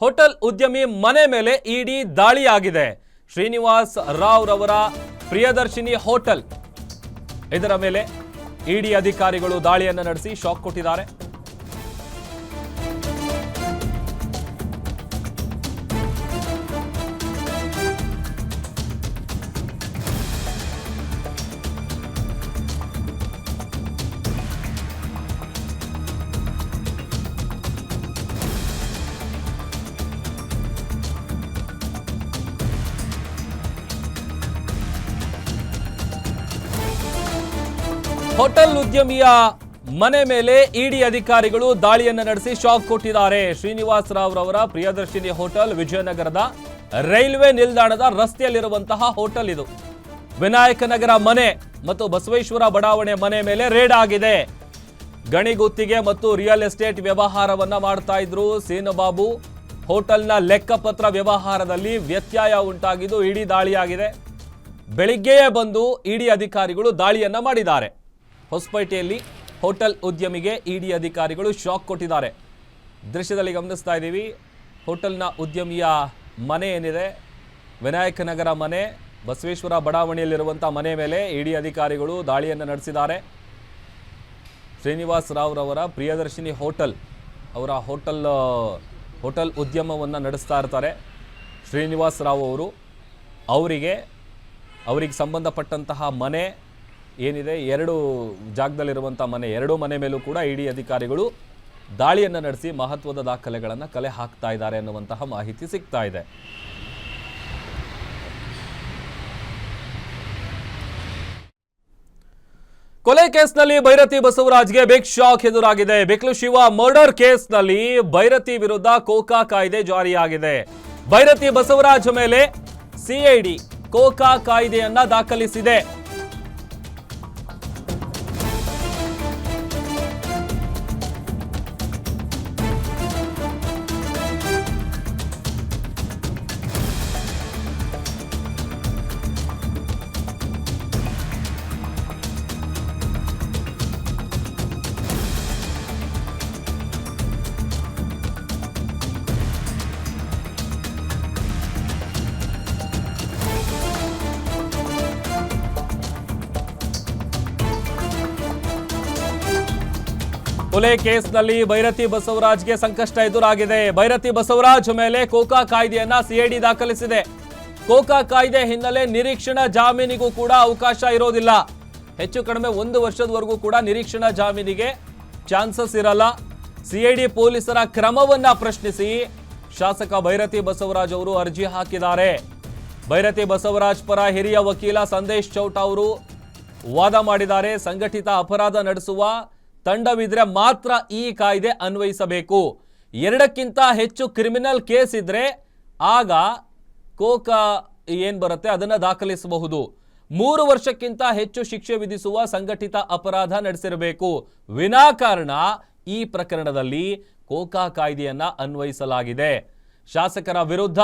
Hotel ಉದ್ಯಮಿ ಮನೆ ಮೇಲೆ ಇಡಿ ದಾಳಿಯಾಗಿದೆ. ಶ್ರೀನಿವಾಸ್ ರಾವ್ ರವರ ಪ್ರಿಯದರ್ಶಿನಿ ಹೋಟೆಲ್ ಇದರ ಮೇಲೆ ಇಡಿ ಅಧಿಕಾರಿಗಳು ದಾಳಿಯನ್ನು ನಡೆಸಿ ಶಾಕ್ ಕೊಟ್ಟಿದ್ದಾರೆ. ಹೋಟೆಲ್ ಉದ್ಯಮಿಯ ಮನೆ ಮೇಲೆ ಇಡಿ ಅಧಿಕಾರಿಗಳು ದಾಳಿಯನ್ನು ನಡೆಸಿ ಶಾಕ್ ಕೊಟ್ಟಿದ್ದಾರೆ. ಶ್ರೀನಿವಾಸ್ ರಾವ್ ರವರ ಪ್ರಿಯದರ್ಶಿನಿ ಹೋಟೆಲ್ ವಿಜಯನಗರದ ರೈಲ್ವೆ ನಿಲ್ದಾಣದ ರಸ್ತೆಯಲ್ಲಿರುವಂತಹ ಹೋಟೆಲ್ ಇದು. ವಿನಾಯಕ ನಗರ ಮನೆ ಮತ್ತು ಬಸವೇಶ್ವರ ಬಡಾವಣೆ ಮನೆ ಮೇಲೆ ರೇಡ್ ಆಗಿದೆ. ಗಣಿಗುತ್ತಿಗೆ ಮತ್ತು ರಿಯಲ್ ಎಸ್ಟೇಟ್ ವ್ಯವಹಾರವನ್ನ ಮಾಡ್ತಾ ಇದ್ರು ಸೀನಬಾಬು. ಹೋಟೆಲ್ನ ಲೆಕ್ಕಪತ್ರ ವ್ಯವಹಾರದಲ್ಲಿ ವ್ಯತ್ಯಯ ಉಂಟಾಗಿದ್ದು ಇಡಿ ದಾಳಿಯಾಗಿದೆ. ಬೆಳಿಗ್ಗೆಯೇ ಬಂದು ಇಡಿ ಅಧಿಕಾರಿಗಳು ದಾಳಿಯನ್ನ ಮಾಡಿದ್ದಾರೆ. ಹೊಸಪೇಟೆಯಲ್ಲಿ ಹೋಟೆಲ್ ಉದ್ಯಮಿಗೆ ಇಡಿ ಅಧಿಕಾರಿಗಳು ಶಾಕ್ ಕೊಟ್ಟಿದ್ದಾರೆ. ದೃಶ್ಯದಲ್ಲಿ ಗಮನಿಸ್ತಾ ಇದ್ದೀವಿ. ಹೋಟೆಲ್ನ ಉದ್ಯಮಿಯ ಮನೆ ಏನಿದೆ, ವಿನಾಯಕ ನಗರ ಮನೆ, ಬಸವೇಶ್ವರ ಬಡಾವಣೆಯಲ್ಲಿರುವಂಥ ಮನೆ ಮೇಲೆ ಇಡಿ ಅಧಿಕಾರಿಗಳು ದಾಳಿಯನ್ನು ನಡೆಸಿದ್ದಾರೆ. ಶ್ರೀನಿವಾಸ್ ರಾವ್ ರವರ ಪ್ರಿಯದರ್ಶಿನಿ ಹೋಟೆಲ್, ಅವರ ಹೋಟೆಲ್ ಉದ್ಯಮವನ್ನು ನಡೆಸ್ತಾ ಇರ್ತಾರೆ ಶ್ರೀನಿವಾಸ್ ರಾವ್ ಅವರು. ಅವರಿಗೆ ಸಂಬಂಧಪಟ್ಟಂತಹ ಮನೆ ಏನಿದೆ, ಎರಡು ಜಾಗದಲ್ಲಿರುವಂಥ ಮನೆ, ಎರಡೂ ಮನೆ ಮೇಲೂ ಕೂಡ ಇಡಿ ಅಧಿಕಾರಿಗಳು ದಾಳಿಯನ್ನು ನಡೆಸಿ ಮಹತ್ವದ ದಾಖಲೆಗಳನ್ನು ಕಲೆ ಹಾಕ್ತಾ ಇದ್ದಾರೆ ಅನ್ನುವಂತಹ ಮಾಹಿತಿ ಸಿಗ್ತಾ ಇದೆ. ಕೊಲೆ ಕೇಸ್ನಲ್ಲಿ ಭೈರತಿ ಬಸವರಾಜ್ಗೆ ಬಿಗ್ ಶಾಕ್ ಎದುರಾಗಿದೆ. ಬಿಕ್ಲು ಶಿವ ಮರ್ಡರ್ ಕೇಸ್ನಲ್ಲಿ ಭೈರತಿ ವಿರುದ್ಧ ಕೋಕಾ ಕಾಯ್ದೆ ಜಾರಿಯಾಗಿದೆ. ಭೈರತಿ ಬಸವರಾಜ್ ಮೇಲೆ ಸಿಐಡಿ ಕೋಕಾ ಕಾಯ್ದೆಯನ್ನ ದಾಖಲಿಸಿದೆ. ಕೊಲೆ ಕೇಸ್ನಲ್ಲಿ ಭೈರತಿ ಬಸವರಾಜ್ಗೆ ಸಂಕಷ್ಟ ಎದುರಾಗಿದೆ. ಭೈರತಿ ಬಸವರಾಜ್ ಮೇಲೆ ಕೋಕಾ ಕಾಯ್ದೆಯನ್ನ ಸಿಐಡಿ ದಾಖಲಿಸಿದೆ. ಕೋಕಾ ಕಾಯ್ದೆ ಹಿನ್ನೆಲೆ ನಿರೀಕ್ಷಣಾ ಜಾಮೀನಿಗೂ ಕೂಡ ಅವಕಾಶ ಇರೋದಿಲ್ಲ. ಹೆಚ್ಚು ಕಡಿಮೆ 1 ವರ್ಷದವರೆಗೂ ಕೂಡ ನಿರೀಕ್ಷಣಾ ಜಾಮೀನಿಗೆ ಚಾನ್ಸಸ್ ಇರಲ್ಲ. ಸಿಐಡಿ ಪೊಲೀಸರ ಕ್ರಮವನ್ನ ಪ್ರಶ್ನಿಸಿ ಶಾಸಕ ಭೈರತಿ ಬಸವರಾಜ್ ಅವರು ಅರ್ಜಿ ಹಾಕಿದ್ದಾರೆ. ಭೈರತಿ ಬಸವರಾಜ್ ಪರ ಹಿರಿಯ ವಕೀಲ ಸಂದೇಶ್ ಚೌಟ ಅವರು ವಾದ ಮಾಡಿದ್ದಾರೆ. ಸಂಘಟಿತ ಅಪರಾಧ ನಡೆಸುವ ತಂಡವಿದ್ರೆ ಮಾತ್ರ ಈ ಕಾಯ್ದೆ ಅನ್ವಯಿಸಬೇಕು. 2ಕ್ಕಿಂತ ಹೆಚ್ಚು ಕ್ರಿಮಿನಲ್ ಕೇಸ್ ಇದ್ರೆ ಆಗ ಕೋಕಾ ಏನ್ ಬರುತ್ತೆ ಅದನ್ನ ದಾಖಲಿಸಬಹುದು. 3 ವರ್ಷಕ್ಕಿಂತ ಹೆಚ್ಚು ಶಿಕ್ಷೆ ವಿಧಿಸುವ ಸಂಘಟಿತ ಅಪರಾಧ ನಡೆಸಿರಬೇಕು. ವಿನಾಕಾರಣ ಈ ಪ್ರಕರಣದಲ್ಲಿ ಕೋಕಾ ಕಾಯ್ದೆಯನ್ನ ಅನ್ವಯಿಸಲಾಗಿದೆ. ಶಾಸಕರ ವಿರುದ್ಧ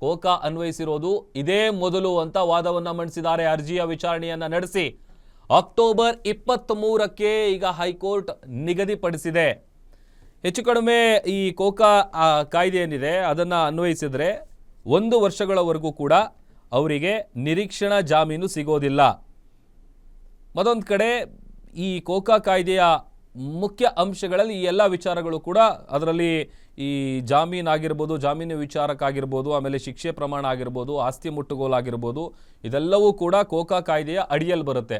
ಕೋಕಾ ಅನ್ವಯಿಸಿರೋದು ಇದೇ ಮೊದಲು ಅಂತ ವಾದವನ್ನ ಮಂಡಿಸಿದ್ದಾರೆ. ಅರ್ಜಿಯ ವಿಚಾರಣೆಯನ್ನ ನಡೆಸಿ ಅಕ್ಟೋಬರ್ 23ಕ್ಕೆ ಈಗ ಹೈಕೋರ್ಟ್ ನಿಗದಿಪಡಿಸಿದೆ. ಹೆಚ್ಚು ಕಡಿಮೆ ಈ ಕೋಕಾ ಕಾಯ್ದೆ ಏನಿದೆ ಅದನ್ನು ಅನ್ವಯಿಸಿದರೆ 1 ವರ್ಷಗಳವರೆಗೂ ಕೂಡ ಅವರಿಗೆ ನಿರೀಕ್ಷಣಾ ಜಾಮೀನು ಸಿಗೋದಿಲ್ಲ. ಮತ್ತೊಂದು ಕಡೆ ಈ ಕೋಕಾ ಕಾಯ್ದೆಯ ಮುಖ್ಯ ಅಂಶಗಳಲ್ಲಿ ಈ ಎಲ್ಲ ವಿಚಾರಗಳು ಕೂಡ, ಅದರಲ್ಲಿ ಈ ಜಾಮೀನು ಆಗಿರ್ಬೋದು, ಜಾಮೀನು ವಿಚಾರಕ್ಕಾಗಿರ್ಬೋದು, ಆಮೇಲೆ ಶಿಕ್ಷೆ ಪ್ರಮಾಣ ಆಗಿರ್ಬೋದು, ಆಸ್ತಿ ಮುಟ್ಟುಗೋಲಾಗಿರ್ಬೋದು, ಇದೆಲ್ಲವೂ ಕೂಡ ಕೋಕಾ ಕಾಯ್ದೆಯ ಅಡಿಯಲ್ಲಿ ಬರುತ್ತೆ.